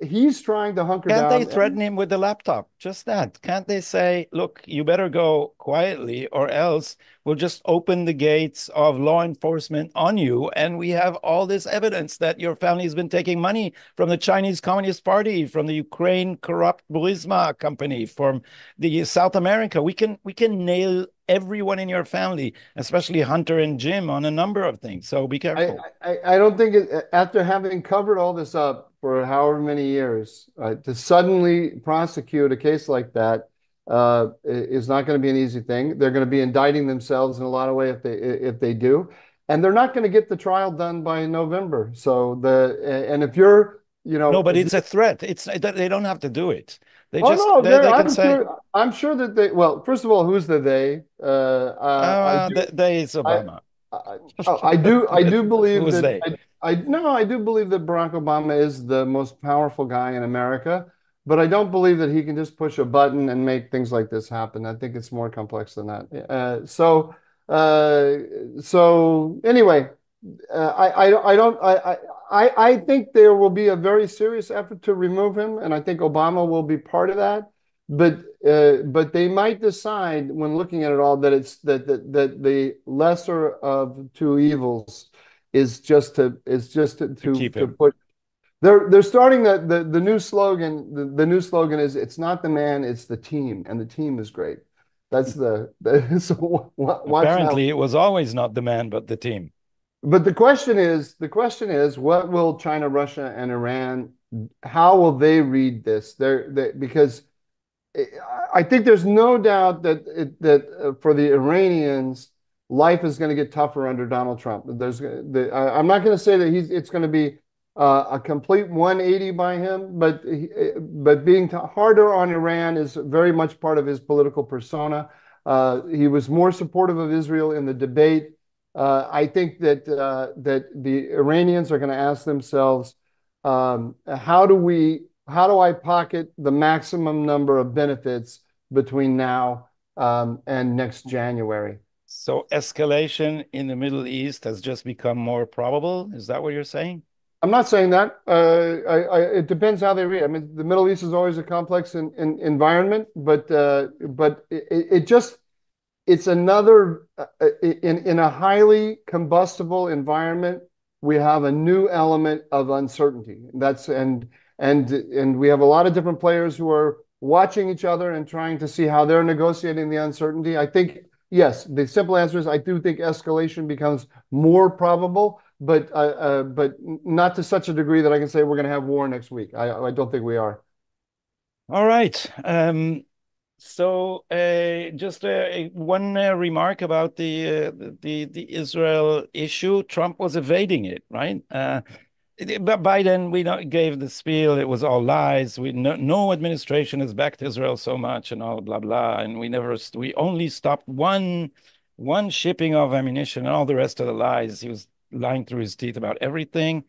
He's trying to hunker down. Can't they threaten him with the laptop? Just that. Can't they say, look, you better go quietly or else we'll just open the gates of law enforcement on you, and we have all this evidence that your family has been taking money from the Chinese Communist Party, from the Ukraine corrupt Burisma company, from the South America. We can nail everyone in your family, especially Hunter and Jim, on a number of things. So be careful. I don't think after having covered all this up for however many years, to suddenly prosecute a case like that is not going to be an easy thing. They're going to be indicting themselves in a lot of ways if they do, and they're not going to get the trial done by November. So if you're, no, but it's a threat. They don't have to do it. They I'm sure that they. Well, first of all, who's the they? They is Obama. I do believe Who's that. they? I do believe that Barack Obama is the most powerful guy in America, but I don't believe that he can just push a button and make things like this happen. I think it's more complex than that. So anyway, I think there will be a very serious effort to remove him, and I think Obama will be part of that. But they might decide when looking at it all that the lesser of two evils is just to They're starting the new slogan. The new slogan is "It's not the man, it's the team," and the team is great. That's so watch now. Apparently, it was always not the man, but the team. But the question is, what will China, Russia, and Iran? How will they read this? Because I think there's no doubt that for the Iranians, life is going to get tougher under Donald Trump. I'm not going to say that it's going to be a complete 180 by him, but being harder on Iran is very much part of his political persona. He was more supportive of Israel in the debate. I think that the Iranians are going to ask themselves, how do I pocket the maximum number of benefits between now and next January? So escalation in the Middle East has just become more probable. Is that what you're saying? I'm not saying that. It depends how they read. I mean, the Middle East is always a complex environment, but it's another in a highly combustible environment. We have a new element of uncertainty. And we have a lot of different players who are watching each other and trying to see how they're negotiating the uncertainty. I think, yes, the simple answer is I do think escalation becomes more probable, but not to such a degree that I can say we're going to have war next week. I don't think we are. All right. So just one remark about the Israel issue. Trump was evading it, right? But Biden, gave the spiel. It was all lies. No administration has backed Israel so much and all blah blah. And we only stopped one shipping of ammunition and all the rest of the lies. He was lying through his teeth about everything.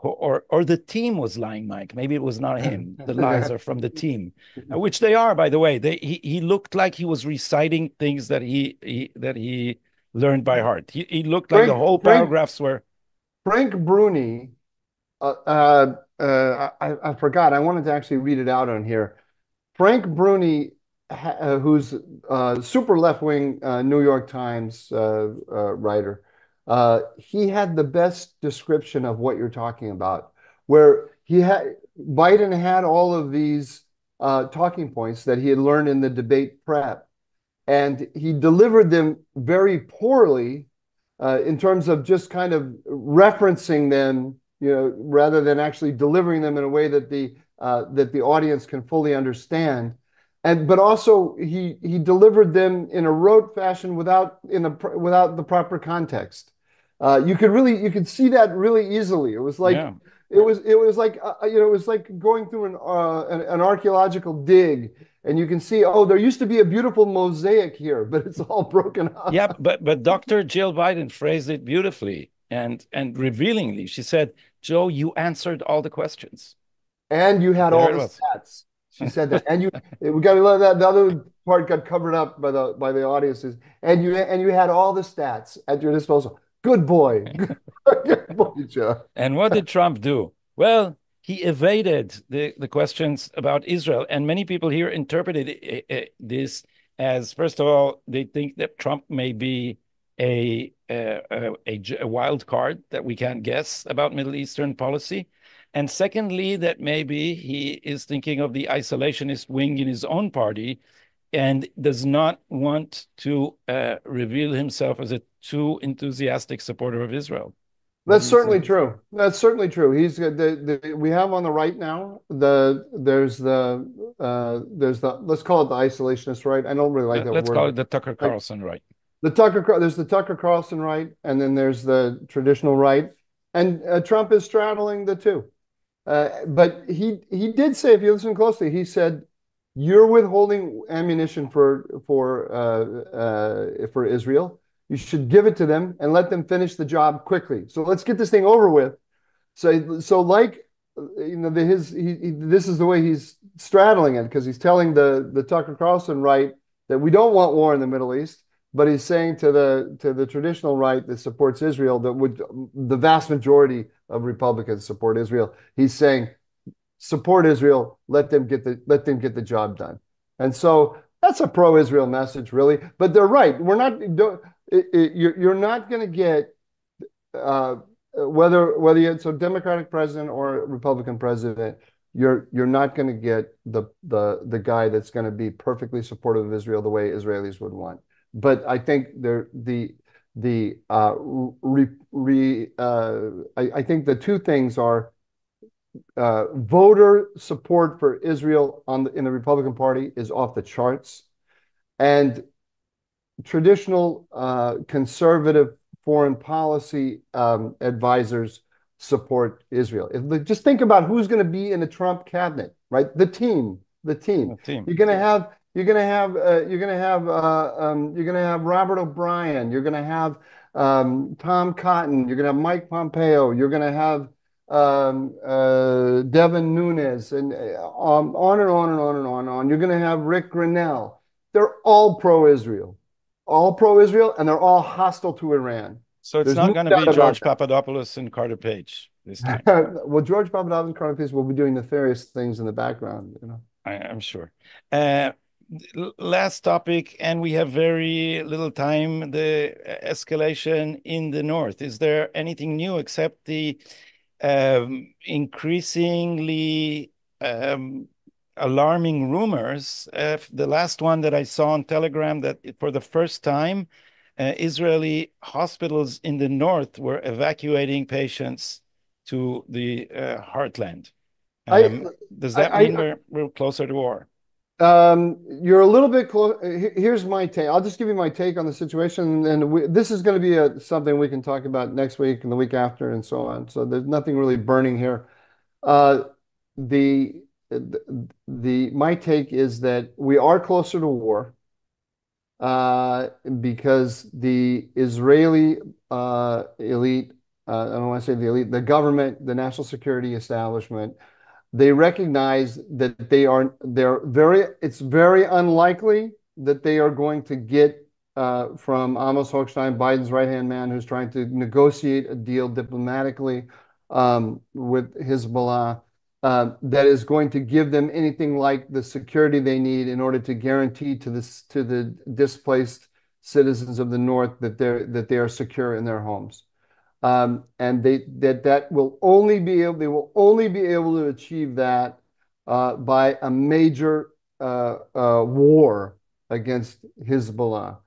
Or the team was lying, Mike. Maybe it was not him. The lies are from the team, which they are, by the way. He looked like he was reciting things that he learned by heart. He looked like the whole paragraphs were. Frank Bruni, I forgot. I wanted to actually read it out on here. Frank Bruni, who's a super left-wing New York Times writer. He had the best description of what you're talking about, where Biden had all of these talking points that he had learned in the debate prep, and he delivered them very poorly in terms of just kind of referencing them, rather than actually delivering them in a way that the audience can fully understand. But also he delivered them in a rote fashion without the proper context. You could see that really easily. It was like it was like going through an archaeological dig, and you can see, oh, there used to be a beautiful mosaic here, but it's all broken up. Yeah, but Dr. Jill Biden phrased it beautifully and revealingly. She said, "Joe, you answered all the questions, and you had all the stats." She said that, and we got to let that. The other part got covered up by the audiences, and you had all the stats at your disposal. Good boy. Good boy, Joe. And what did Trump do? Well, he evaded the questions about Israel. And many people here interpreted this as, first of all, they think that Trump may be a wild card that we can't guess about Middle Eastern policy. And secondly, that maybe he is thinking of the isolationist wing in his own party and does not want to reveal himself as a too enthusiastic supporter of Israel. That's certainly true. That's certainly true. He's we have on the right now there's the let's call it the isolationist right. I don't really like that word. Let's call it the Tucker Carlson right. There's the Tucker Carlson right, and then there's the traditional right, and Trump is straddling the two. But he did say, if you listen closely, he said, "You're withholding ammunition for Israel. You should give it to them and let them finish the job quickly. So let's get this thing over with." So like, this is the way he's straddling it, because he's telling the Tucker Carlson right that we don't want war in the Middle East, but he's saying to the traditional right that supports Israel, the vast majority of Republicans support Israel. He's saying, support Israel, let them get the job done. And so that's a pro-Israel message, really. But they're right. You're not going to get whether you so Democratic president or Republican president, you're not going to get the guy that's going to be perfectly supportive of Israel the way Israelis would want. But I think I think the two things are voter support for Israel in the Republican Party is off the charts, and traditional conservative foreign policy advisors support Israel. Just think about who's going to be in the Trump cabinet, right? The team. The team. You're going to have Robert O'Brien. You're going to have Tom Cotton. You're going to have Mike Pompeo. You're going to have Devin Nunes, and on and on and on and on and on. You're going to have Rick Grinnell. They're all pro-Israel. All pro-Israel, and they're all hostile to Iran. So it's not going to be George Papadopoulos and Carter Page this time. Well, George Papadopoulos and Carter Page will be doing nefarious things in the background, you know. I'm sure. Last topic, and we have very little time, the escalation in the north. Is there anything new except the increasingly alarming rumors? The last one that I saw on Telegram, that for the first time, Israeli hospitals in the north were evacuating patients to the heartland. Does that mean we're closer to war? You're a little bit close. Here's my take. I'll just give you my take on the situation, and this is going to be something we can talk about next week and the week after and so on. So there's nothing really burning here. My take is that we are closer to war because the Israeli elite, I don't want to say the elite, the government, the national security establishment, they recognize that it's very unlikely that they are going to get from Amos Hochstein, Biden's right-hand man, who's trying to negotiate a deal diplomatically with Hezbollah, that is going to give them anything like the security they need in order to guarantee to the displaced citizens of the North that they are secure in their homes. And they will only be able to achieve that by a major war against Hezbollah.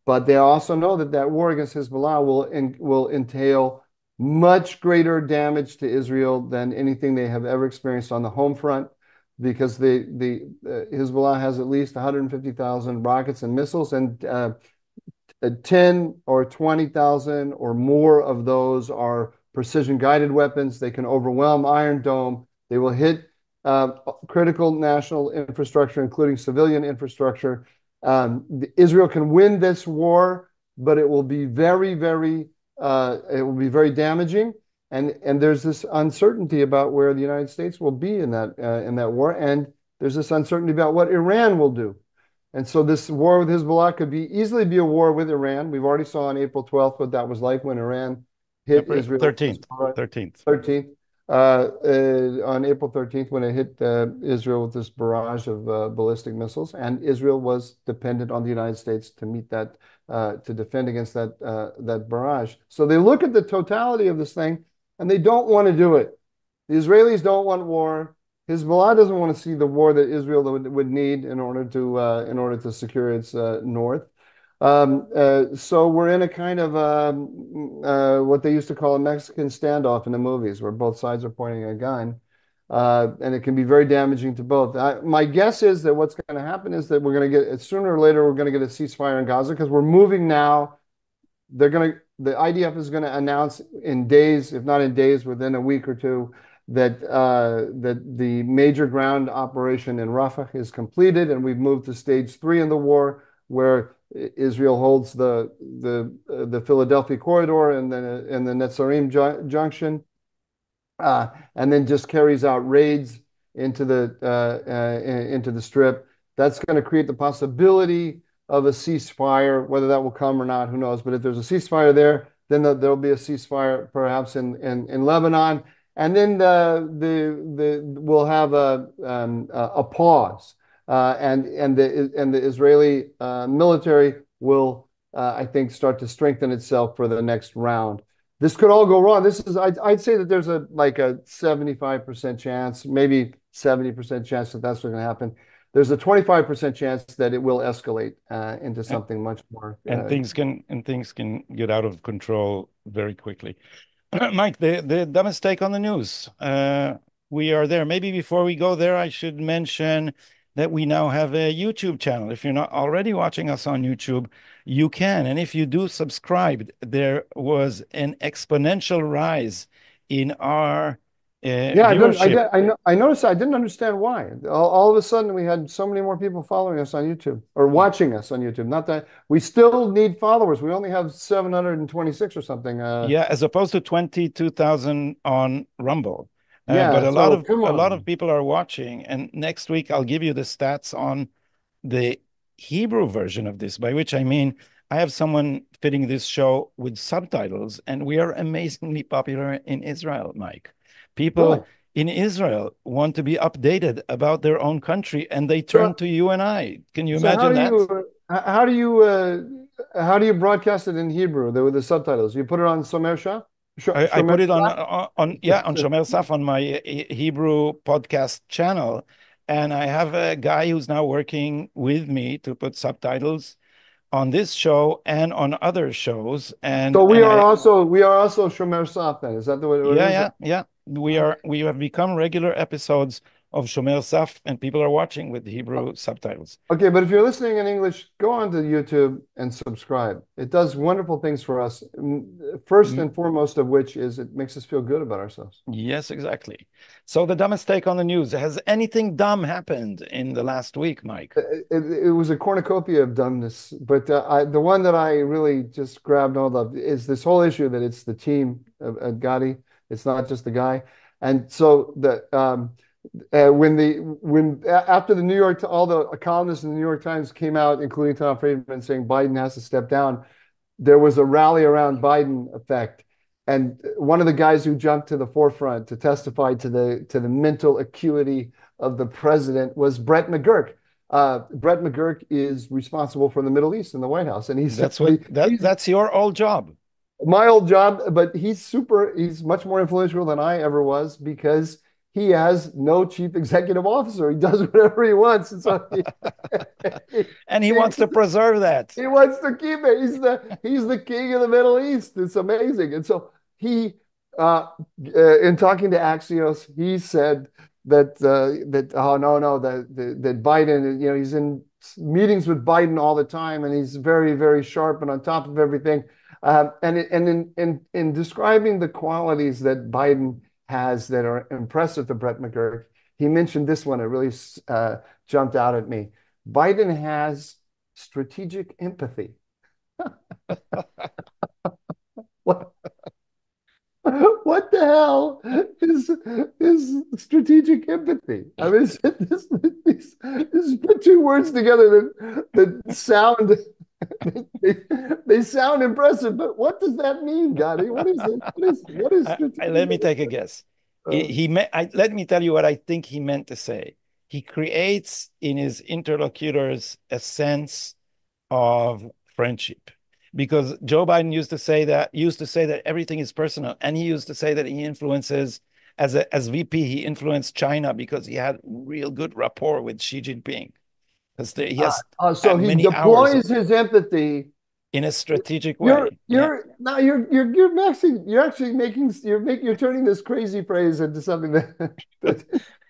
But they also know that war against Hezbollah will entail much greater damage to Israel than anything they have ever experienced on the home front, because Hezbollah has at least 150,000 rockets and missiles, and 10 or 20,000 or more of those are precision guided weapons. They can overwhelm Iron Dome. They will hit critical national infrastructure, including civilian infrastructure. Israel can win this war, but it will be very, very damaging. And there's this uncertainty about where the United States will be in that war, and there's this uncertainty about what Iran will do. And so this war with Hezbollah could easily be a war with Iran. We've already saw on April 12th what that was like when Iran hit Israel. 13th. On April 13th, when it hit Israel with this barrage of ballistic missiles, and Israel was dependent on the United States to meet that, to defend against that barrage. So they look at the totality of this thing, and they don't want to do it. The Israelis don't want war. Hezbollah doesn't want to see the war that Israel would need in order to secure its north. So we're in a kind of what they used to call a Mexican standoff in the movies, where both sides are pointing a gun, and it can be very damaging to both. My guess is that what's going to happen is that we're going to get, sooner or later, we're going to get a ceasefire in Gaza, because we're moving now. The IDF is going to announce in days, if not in days, within a week or two, that the major ground operation in Rafah is completed, and we've moved to stage 3 in the war, where Israel holds the Philadelphia corridor and then the Netzarim junction, and then just carries out raids into the strip. That's going to create the possibility of a ceasefire. Whether that will come or not, who knows? But if there's a ceasefire there, then there'll be a ceasefire perhaps in Lebanon. And then we'll have a pause, and the Israeli military will, I think, start to strengthen itself for the next round. this could all go wrong. I'd say that there's a 75% chance, maybe 70% chance that that's what's going to happen. There's a 25% chance that it will escalate into something much more. And things can get out of control very quickly. Mike, the dumbest take on the news. We are there. Maybe before we go there, I should mention that we now have a YouTube channel. If you're not already watching us on YouTube, you can. And if you do subscribe, there was an exponential rise in our viewership. I noticed. I didn't understand why. All of a sudden, we had so many more people following us on YouTube or watching us on YouTube. Not that we still need followers. We only have 726 or something. Yeah, as opposed to 22,000 on Rumble. Yeah, but a so lot of people are watching. And next week, I'll give you the stats on the Hebrew version of this, by which I mean I have someone fitting this show with subtitles, and we are amazingly popular in Israel, Mike. People in Israel want to be updated about their own country, and they turn to you and I. Can you imagine that? How do you broadcast it in Hebrew with the subtitles? You put it on Somer Shah? I put it on Shomer Saf on my Hebrew podcast channel, and I have a guy who's now working with me to put subtitles on this show and on other shows. And so we are also Shomer Saf then. Is that the way it is? Yeah. We have become regular episodes of Shomer Saf, and people are watching with Hebrew subtitles. Okay, but if you're listening in English, go on to YouTube and subscribe. It does wonderful things for us. First and foremost of which is it makes us feel good about ourselves. Yes, exactly. So the dumbest take on the news. Has anything dumb happened in the last week, Mike? It was a cornucopia of dumbness, but the one that I really just grabbed hold of is this whole issue that it's the team of Gatty. It's not just the guy. And so when after the New York, all the columnists in the New York Times came out, including Tom Friedman, saying Biden has to step down, there was a rally around Biden effect. And one of the guys who jumped to the forefront to testify to the mental acuity of the president was Brett McGurk. Brett McGurk is responsible for the Middle East in the White House, and that's your old job. My old job, but he's much more influential than I ever was because he has no chief executive officer. He does whatever he wants. And, so and he wants to preserve that. He wants to keep it. He's the king of the Middle East. It's amazing. And so he, in talking to Axios, he said that Biden, he's in meetings with Biden all the time, and he's very, very sharp and on top of everything. And in describing the qualities that Biden has that are impressive to Brett McGurk, he mentioned this one. It really jumped out at me. Biden has strategic empathy. What the hell is strategic empathy? I mean, this put two words together that sound they sound impressive, but what does that mean, Gatty? What is it? What is strategic? Let me take a guess. Let me tell you what I think he meant to say. He creates in his interlocutors a sense of friendship. Because Joe Biden used to say that everything is personal, and he used to say that he influences as VP. He influenced China because he had real good rapport with Xi Jinping. He has so he deploys his empathy in a strategic way. You're turning this crazy phrase into something that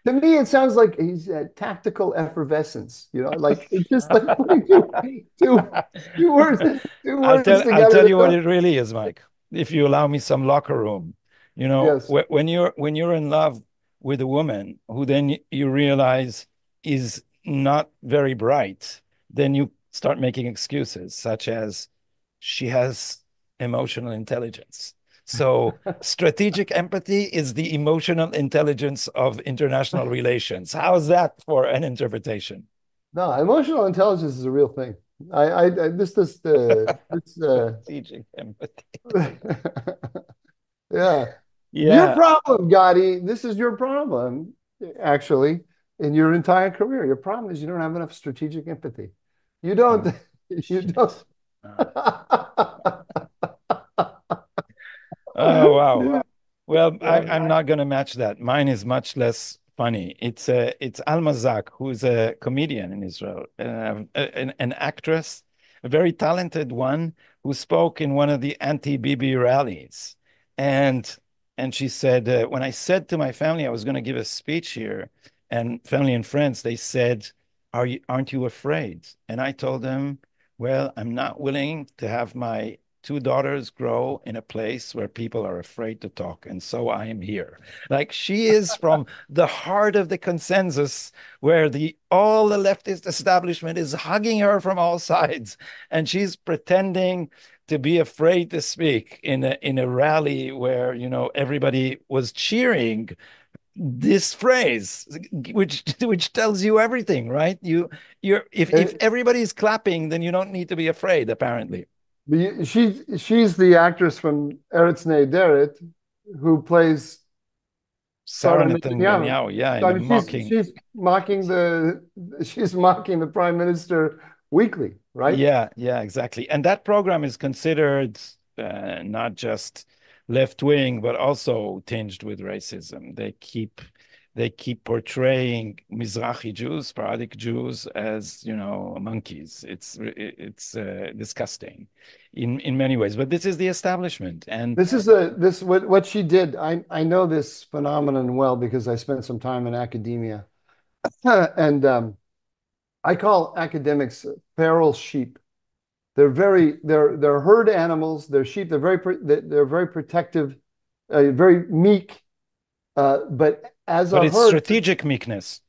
to me it sounds like he's tactical effervescence. Like it's just like putting two words together. I'll tell you what it really is, Mike. If you allow me some locker room, yes. when you're in love with a woman who then you realize is not very bright, then you start making excuses such as she has emotional intelligence. So strategic empathy is the emotional intelligence of international relations. How's that for an interpretation? No, emotional intelligence is a real thing. Strategic empathy. Yeah. Your problem, Gatty. This is your problem, actually. In your entire career, your problem is you don't have enough strategic empathy. You don't. wow. Yeah. Well, Yeah. I'm not going to match that. Mine is much less funny. It's Almazak, who's a comedian in Israel, an actress, a very talented one who spoke in one of the anti-Bibi rallies. And and she said, when I said to my family I was going to give a speech here, and family and friends, they said, aren't you afraid? And I told them, well, I'm not willing to have my two daughters grow in a place where people are afraid to talk. And so I am here. Like, she is from the heart of the consensus where all the leftist establishment is hugging her from all sides. And she's pretending to be afraid to speak in a rally where, everybody was cheering this phrase, which tells you everything, right? If everybody's clapping, then you don't need to be afraid, apparently. She's the actress from Eretz Nehederet who plays Sarah Sarah Netanyahu. Netanyahu, yeah, So, in I a mean, mocking. she's mocking the prime minister weekly, right? Yeah, exactly. And that program is considered not just left wing, but also tinged with racism. They keep portraying Mizrahi Jews, Sephardic Jews, as monkeys. It's disgusting in many ways. But this is the establishment, and What she did. I know this phenomenon well because I spent some time in academia, and I call academics feral sheep. They're herd animals. They're sheep. They're very protective, very meek. But as but a it's herd, strategic meekness.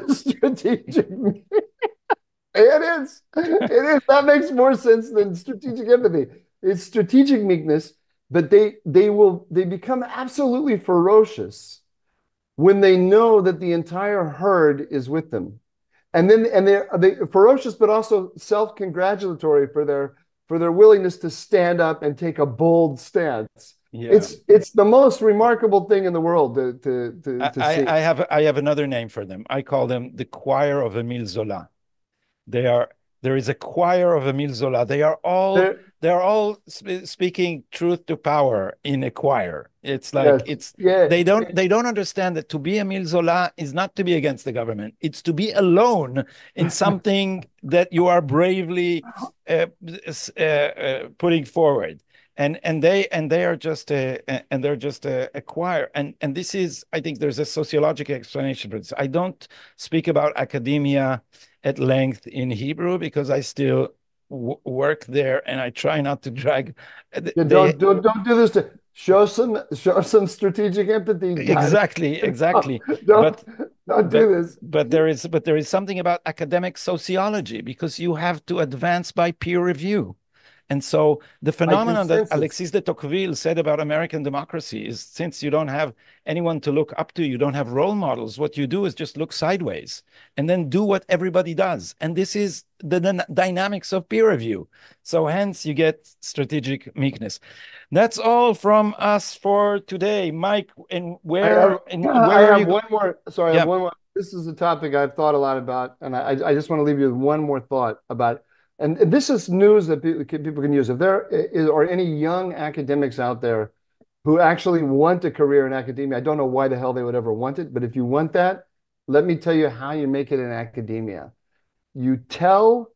strategic. It is. It is. That makes more sense than strategic empathy. It's strategic meekness, but they become absolutely ferocious when they know that the entire herd is with them. They're ferocious, but also self-congratulatory for their willingness to stand up and take a bold stance. Yeah. It's the most remarkable thing in the world to see. I have another name for them. I call them the choir of Emile Zola. There is a choir of Emile Zola. They're all speaking truth to power in a choir. It's like Yes, yeah. they don't understand that to be Emile Zola is not to be against the government. It's to be alone in something that you are bravely putting forward. They're just a choir. And this is, I think there's a sociological explanation for this. I don't speak about academia at length in Hebrew because I still work there, and I try not to drag. Yeah, don't do this. Show some strategic empathy, guys. Exactly. Don't But don't do this. there is something about academic sociology because you have to advance by peer review. And so the By phenomenon that consensus. Alexis de Tocqueville said about American democracy is, since you don't have anyone to look up to, you don't have role models, what you do is just look sideways and then do what everybody does. And this is the dynamics of peer review. So hence you get strategic meekness. That's all from us for today. Mike, where I are have you? one more. Sorry, I Yeah. have one more. This is a topic I've thought a lot about, and I just want to leave you with one more thought about. And this is news that people can use. If there are any young academics out there who actually want a career in academia, I don't know why the hell they would ever want it, but if you want that, let me tell you how you make it in academia. You tell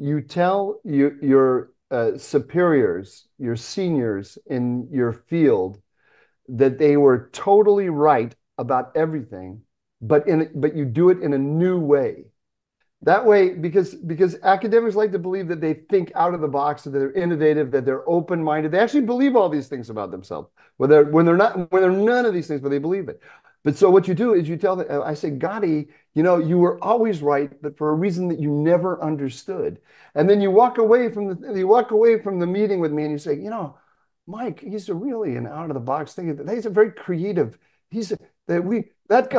your superiors, your seniors in your field, that they were totally right about everything, but you do it in a new way. That way, because academics like to believe that they think out of the box, that they're innovative, that they're open-minded. They actually believe all these things about themselves. When they're none of these things, but they believe it. But so what you do is you tell them, I say, Gotti, you were always right, but for a reason that you never understood. And then you walk away from the meeting with me and you say, Mike, he's a really an out of the box thinking. He's a very creative. That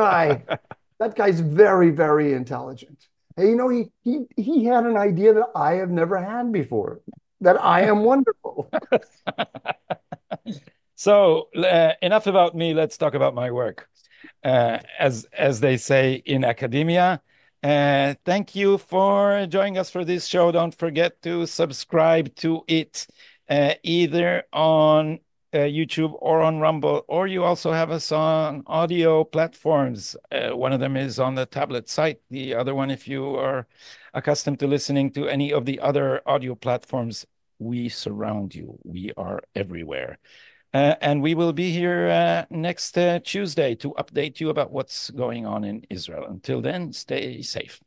guy's very, very intelligent. Hey, he had an idea that I have never had before, that I am wonderful. So enough about me. Let's talk about my work. As they say in academia. Thank you for joining us for this show. Don't forget to subscribe to it either on YouTube or on Rumble, or you also have us on audio platforms. One of them is on the tablet site. The other one, if you are accustomed to listening to any of the other audio platforms, we surround you. We are everywhere. And we will be here next Tuesday to update you about what's going on in Israel. Until then, stay safe.